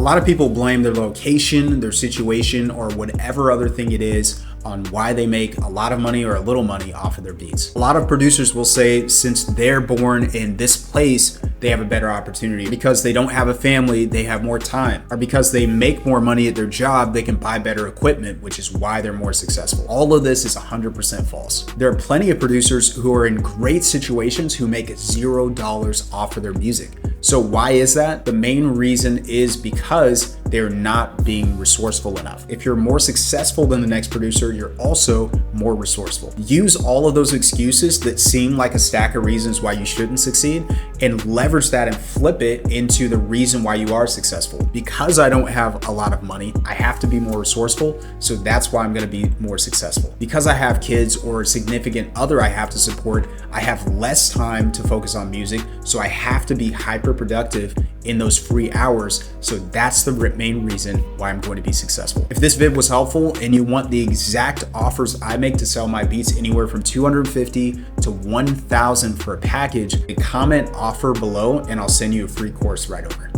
lot of people blame their location, their situation, or whatever other thing it is on why they make a lot of money or a little money off of their beats. A lot of producers will say since they're born in this place, they have a better opportunity. Because they don't have a family, they have more time. Or because they make more money at their job, they can buy better equipment, which is why they're more successful. All of this is 100% false. There are plenty of producers who are in great situations who make $0 off of their music. So why is that? The main reason is because they're not being resourceful enough. If you're more successful than the next producer, you're also more resourceful. Use all of those excuses that seem like a stack of reasons why you shouldn't succeed and leverage that and flip it into the reason why you are successful. Because I don't have a lot of money, I have to be more resourceful, so that's why I'm gonna be more successful. Because I have kids or a significant other I have to support, I have less time to focus on music, so I have to be hyper productive in those free hours, so that's the main reason why I'm going to be successful. If this vid was helpful and you want the exact offers I make to sell my beats anywhere from $250 to $1,000 for a package, comment offer below and I'll send you a free course right over.